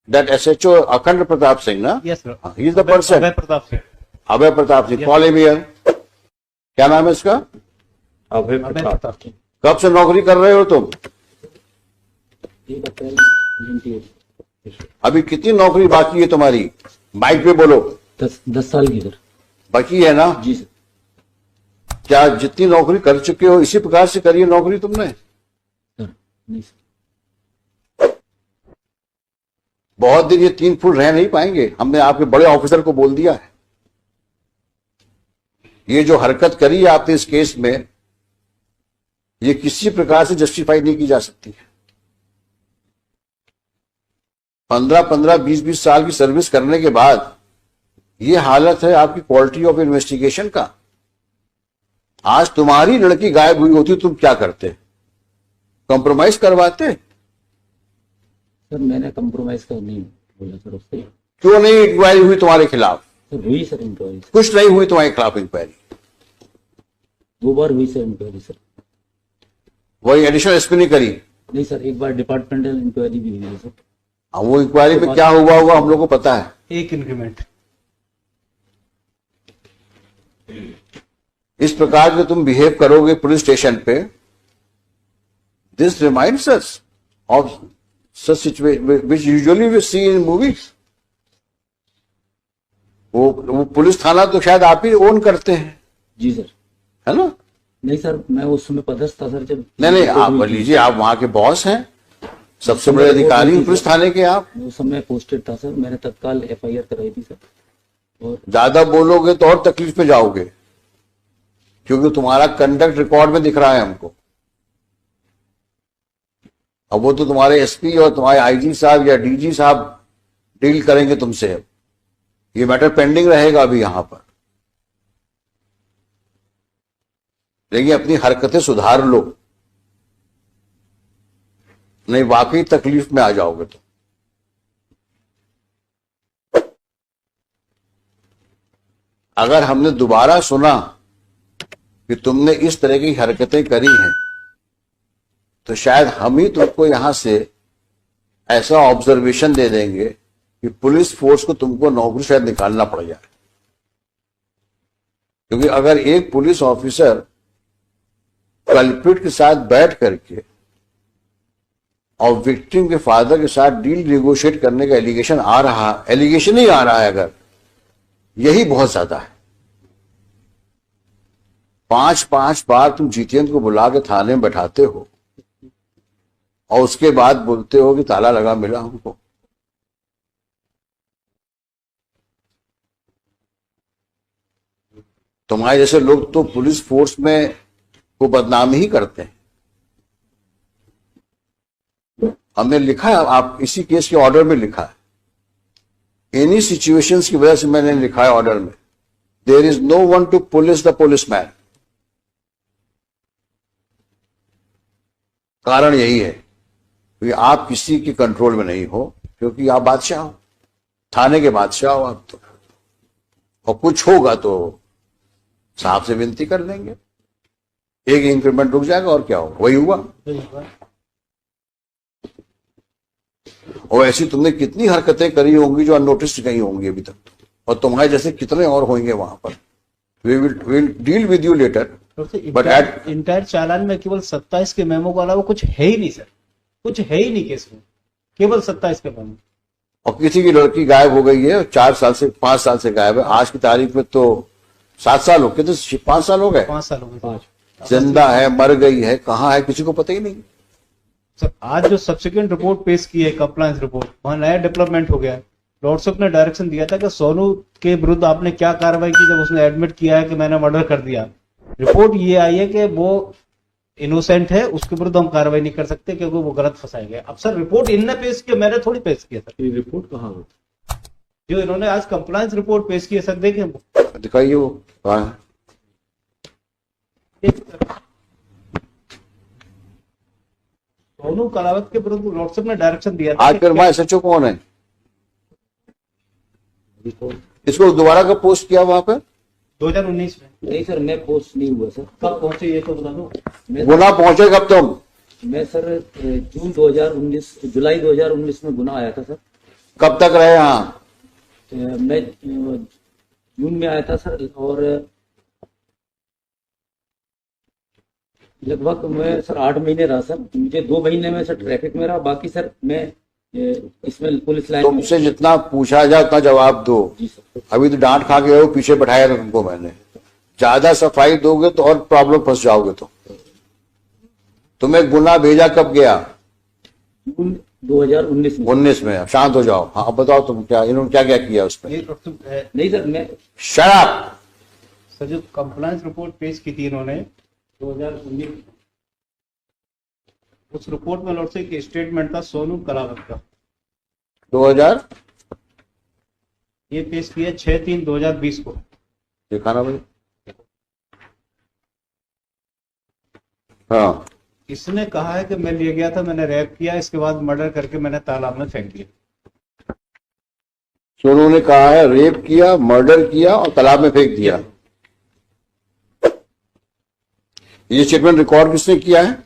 That SHO Akhand Pratap Singh, na? Yes, sir. He is the person. Abhay Pratap Singh. Abhay Pratap Singh. Call him here. क्या नाम है इसका? अभय Abhay Pratap. Pratap Singh. कब से नौकरी कर रहे हो तुम? 1 अप्रैल 98। अभी कितनी नौकरी बाकी है तुम्हारी? माइक पे बोलो। 10 साल की सर। बाकी है ना? जी सर। क्या जितनी नौकरी कर चुके हो इसी प्रकार से करी है नौकरी तुमने? सर नहीं सर। बहुत दिन ये 3 फुट रह नहीं पाएंगे। हमने आपके बड़े ऑफिसर को बोल दिया है। ये जो हरकत करी है आपने इस केस में, ये किसी प्रकार से जस्टिफाई नहीं की जा सकती है। 15-15, 20-20 साल की सर्विस करने के बाद ये हालत है आपकी क्वालिटी ऑफ इन्वेस्टिगेशन का। आज तुम्हारी लड़की गायब हुई होती तुम क्या करते? कॉम्प्रोमाइज करवाते? सर मैंने कंप्रोमाइज कर नहीं बोला सर उससे। क्यों नहीं इंक्वायरी हुई तुम्हारे खिलाफ? सर हुई सर इंक्वायरी। कुछ नहीं हुई तुम्हारे खिलाफ इंक्वायरी? 2 बार हुई सर इंक्वायरी सर। वही एडिशनल एसपी ने करी? नहीं सर, एक बार डिपार्टमेंटल इंक्वायरी भी हुई है सर। वो इंक्वायरी में क्या हुआ होगा हम लोग को पता है। 1 इंक्रीमेंट। इस प्रकार जो तुम बिहेव करोगे पुलिस स्टेशन पे, this reminds us of such situation which usually we see in movies. वो पुलिस थाना तो शायद आप ही ओन करते हैं। जी सर। है ना? नहीं सर, मैं उस समय पदस्थ था सर जब। नहीं, आप लीजिए, आप वहां के बॉस हैं, सबसे बड़े अधिकारी पुलिस थाने के आप। उस समय पोस्टेड था सर, मैंने तत्काल FIR कराई थी सर। और ज्यादा बोलोगे तो और तकलीफ में जाओगे, क्योंकि तुम्हारा कंडक्ट रिकॉर्ड में दिख रहा है हमको। अब वो तो तुम्हारे SP और तुम्हारे IG साहब या DG साहब डील करेंगे तुमसे। ये मैटर पेंडिंग रहेगा अभी यहां पर। लेकिन अपनी हरकतें सुधार लो, नहीं वाकई तकलीफ में आ जाओगे तुम। अगर हमने दोबारा सुना कि तुमने इस तरह की हरकतें करी हैं, तो शायद हम ही तुमको यहां से ऐसा ऑब्जर्वेशन दे देंगे कि पुलिस फोर्स को तुमको नौकरी शायद निकालना पड़ जाए। क्योंकि अगर एक पुलिस ऑफिसर कल्प्रिट के साथ बैठ करके और विक्टिम के फादर के साथ डील नेगोशिएट करने का एलिगेशन आ रहा, एलिगेशन ही आ रहा है, अगर यही बहुत ज्यादा है। 5-5 बार तुम जीतेंद्र को बुला के थाने में बैठाते हो और उसके बाद बोलते हो कि ताला लगा मिला हमको। तुम्हारे जैसे लोग तो पुलिस फोर्स में को बदनाम ही करते हैं। हमने लिखा है, आप इसी केस के ऑर्डर में लिखा है, एनी सिचुएशंस की वजह से मैंने लिखा है ऑर्डर में, there is no one to police the policeman. कारण यही है कि आप किसी के कंट्रोल में नहीं हो, क्योंकि आप बादशाह हो, थाने के बादशाह हो आप तो। और कुछ होगा तो साहब से विनती कर लेंगे, 1 इंक्रीमेंट रुक जाएगा और क्या होगा। वही हुआ। और ऐसी तुमने कितनी हरकतें करी होंगी जो अननोटिस गई होंगी अभी तक, और तुम्हारे जैसे कितने और होंगे वहां पर। We will deal with you later. But at entire challan में केवल 27 के मेमो के अलावा कुछ है ही नहीं सर, कुछ है ही नहीं केस में, केवल 27 के मेमो। और किसी की लड़की गायब हो गई है, 4 साल से 5 साल से गायब है, आज की तारीख में तो 7 साल हो गए, तो 5 साल हो गए। 5 साल हो गए। जिंदा है, मर गई है, कहाँ है, किसी को पता ही नहीं। सर आज जो सब्सिक्वेंट रिपोर्ट पेश की है, कंप्लायंस रिपोर्ट, वहां नया डेवलपमेंट हो गया है। लॉर्डशिप ने डायरेक्शन दिया था कि सोनू के विरुद्ध आपने क्या कार्रवाई की जब उसने एडमिट किया है कि मैंने मर्डर कर दिया। रिपोर्ट ये आई है कि वो इनोसेंट है, उसके विरुद्ध हम कार्रवाई नहीं कर सकते क्योंकि वो गलत फंसाए गए। अब सर रिपोर्ट इनने पेश किया, मैंने थोड़ी पेश किया सर। ये रिपोर्ट कहाँ हो जो इन्होंने आज कंप्लायंस रिपोर्ट पेश की है सर, देखिए दिखाइए वो कहाँ है। सोनू कलावत के विरुद्ध लॉर्डशिप ने डायरेक्शन दिया था। आज फिर हमारे SHO कौन है? इसको दोबारा कब पोस्ट किया वहां पर? 2019 में। नहीं सर, मैं पोस्ट नहीं हुआ सर। कब पहुंचे ये तो बता दो। गुना पहुंचे कब तुम? मैं सर जुलाई 2019 में गुना आया था सर। कब तक रहे यहाँ? मैं जून में आया था सर, और लगभग मैं सर 8 महीने रहा सर। मुझे 2 महीने में सर ट्रैफिक में रहा, बाकी सर मैं इसमें पुलिस लाइन में। तुमसे जितना पूछा जाए उतना जवाब दो। जी सर। अभी तो डांट खा के हो, पीछे बैठाया था तुमको मैंने। ज्यादा सफाई दोगे तो और प्रॉब्लम फंस जाओगे। तो तुम्हें गुना भेजा कब गया? जून 2019 में। 19 में। अब शांत हो जाओ। हाँ, अब बताओ तुम क्या, इन्होंने क्या क्या किया उसमें? नहीं सर, मैं शराब। सर जो कंप्लायंस रिपोर्ट पेश की थी इन्होंने 2019, उस रिपोर्ट में लॉर्ड से एक स्टेटमेंट था सोनू कलावत का। 2000 ये पेश किया 6/3/2020 को। देखा ना भाई? हाँ, इसने कहा है कि मैं ले गया था, मैंने रैप किया, इसके बाद मर्डर करके मैंने तालाब में फेंक दिया। सोनू ने कहा है रेप किया, मर्डर किया और तालाब में फेंक दिया। ये स्टेटमेंट रिकॉर्ड किसने किया है?